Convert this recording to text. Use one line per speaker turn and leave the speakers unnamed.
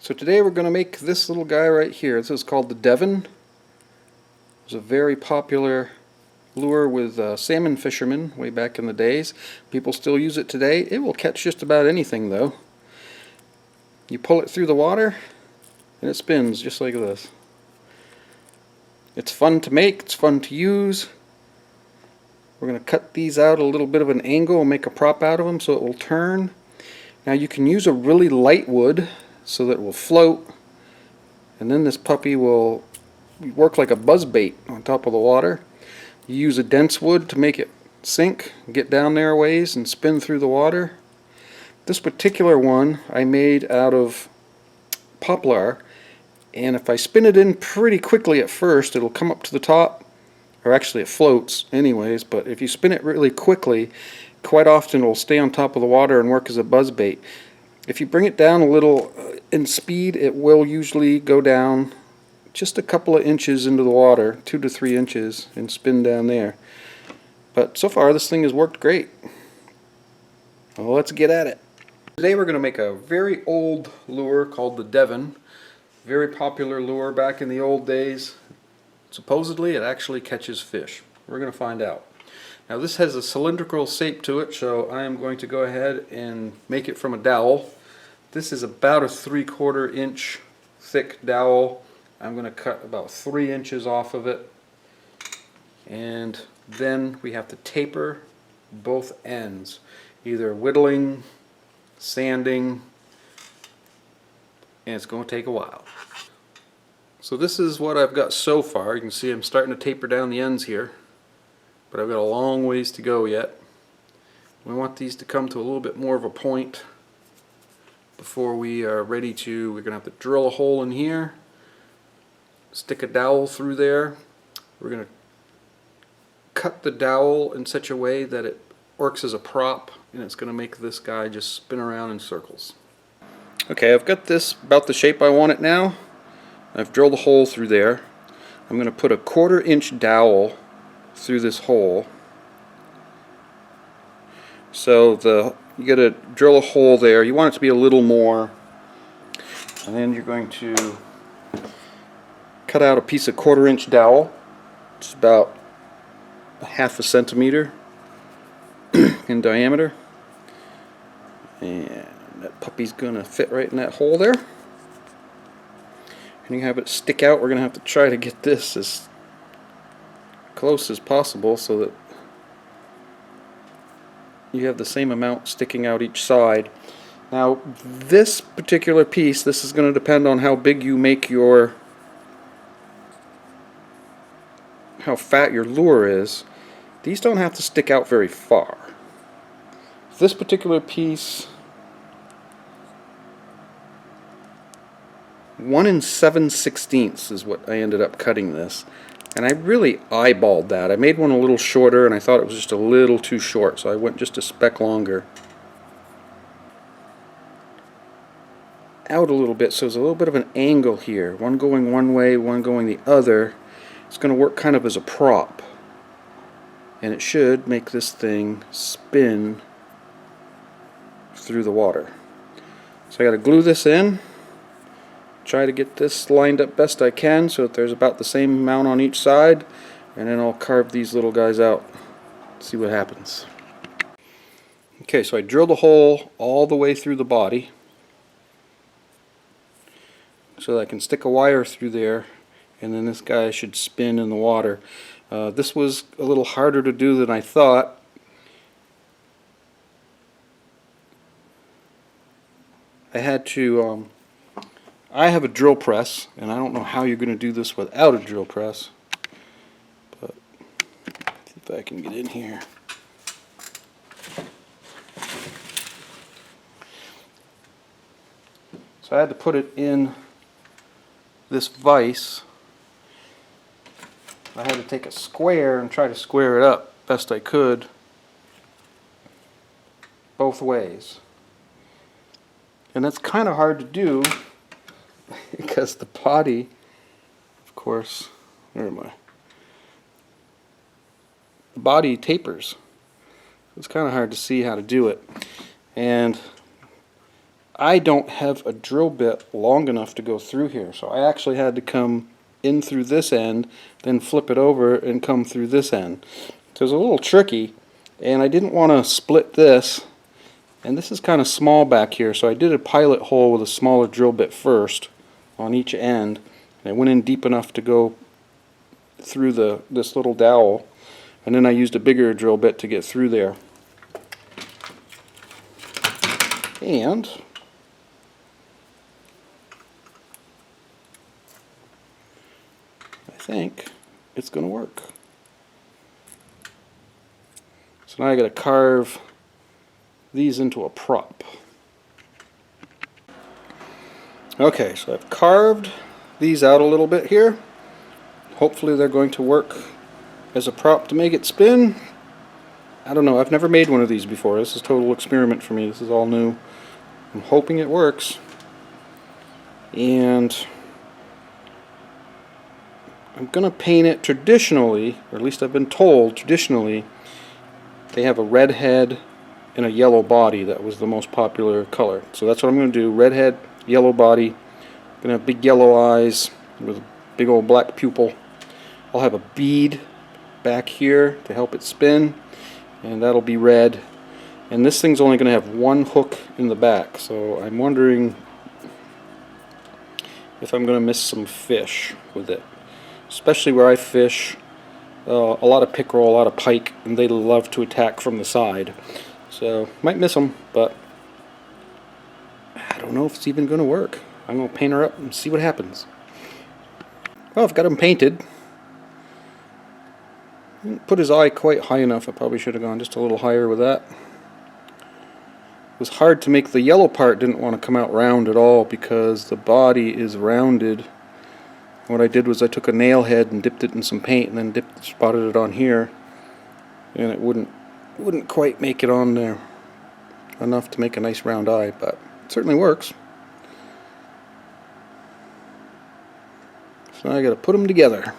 So today we're going to make this little guy right here. This is called the Devon. It's a very popular lure with salmon fishermen way back in the days. People still use it today. It will catch just about anything though. You pull it through the water and it spins just like this. It's fun to make, it's fun to use. We're going to cut these out a little bit of an angle and make a prop out of them so it will turn. Now you can use a really light wood so that it will float, and then this puppy will work like a buzz bait on top of the water. You use a dense wood to make it sink, get down there a ways and spin through the water. This particular one I made out of poplar, and if I spin it in pretty quickly at first it'll come up to the top, or actually it floats anyways, but if you spin it really quickly quite often it will stay on top of the water and work as a buzz bait. If you bring it down a little in speed, it will usually go down just a couple of inches into the water, 2 to 3 inches, and spin down there. But so far this thing has worked great. Well, let's get at it. Today we're going to make a very old lure called the Devon. Very popular lure back in the old days. Supposedly it actually catches fish. We're going to find out. Now this has a cylindrical shape to it, so I am going to go ahead and make it from a dowel. This is about a 3/4 inch thick dowel. I'm going to cut about 3 inches off of it, and then we have to taper both ends, either whittling, sanding, and it's going to take a while. So this is what I've got so far. You can see I'm starting to taper down the ends here, but I've got a long ways to go yet. We want these to come to a little bit more of a point before we are ready to. We're going to have to drill a hole in here, stick a dowel through there. We're going to cut the dowel in such a way that it works as a prop, and it's going to make this guy just spin around in circles. Okay, I've got this about the shape I want it now. I've drilled a hole through there. I'm going to put a 1/4 inch dowel through this hole. So you got to drill a hole there. You want it to be a little more, and then you're going to cut out a piece of 1/4 inch dowel. It's about 1/2 centimeter in diameter, and that puppy's gonna fit right in that hole there. And you have it stick out. We're gonna have to try to get this as close as possible so that you have the same amount sticking out each side. Now this particular piece, this is going to depend on how big you make how fat your lure is. These don't have to stick out very far. This particular piece, 1 7/16 is what I ended up cutting this. And I really eyeballed that. I made one a little shorter and I thought it was just a little too short, so I went just a speck longer. Out a little bit, so there's a little bit of an angle here. One going one way, one going the other. It's going to work kind of as a prop. And it should make this thing spin through the water. So I got to glue this in. Try to get this lined up best I can so that there's about the same amount on each side, and then I'll carve these little guys out. See what happens. Okay, so I drilled a hole all the way through the body so that I can stick a wire through there, and then this guy should spin in the water. This was a little harder to do than I thought. I have a drill press, and I don't know how you're going to do this without a drill press, but see if I can get in here. So I had to put it in this vise. I had to take a square and try to square it up best I could both ways. And that's kind of hard to do because the body, of course, where am I? The body tapers. It's kind of hard to see how to do it. And I don't have a drill bit long enough to go through here, so I actually had to come in through this end, then flip it over and come through this end. So it's a little tricky, and I didn't want to split this, and this is kind of small back here, so I did a pilot hole with a smaller drill bit first on each end, and I went in deep enough to go through this little dowel, and then I used a bigger drill bit to get through there. And I think it's going to work. So now I got to carve these into a prop. Okay, so I've carved these out a little bit here. Hopefully they're going to work as a prop to make it spin. I don't know, I've never made one of these before. This is a total experiment for me. This is all new. I'm hoping it works. And I'm going to paint it traditionally, or at least I've been told traditionally, they have a red head and a yellow body. That was the most popular color. So that's what I'm going to do. Red head, yellow body. I'm going to have big yellow eyes with a big old black pupil. I'll have a bead back here to help it spin, and that'll be red. And this thing's only going to have one hook in the back, so I'm wondering if I'm going to miss some fish with it. Especially where I fish a lot of pickerel, a lot of pike, and they love to attack from the side. So, might miss them, but I don't know if it's even going to work. I'm going to paint her up and see what happens. Well, I've got him painted. Didn't put his eye quite high enough. I probably should have gone just a little higher with that. It was hard to make. The yellow part didn't want to come out round at all because the body is rounded. What I did was I took a nail head and dipped it in some paint and then spotted it on here, and it wouldn't quite make it on there enough to make a nice round eye, but it certainly works. So now I got to put them together.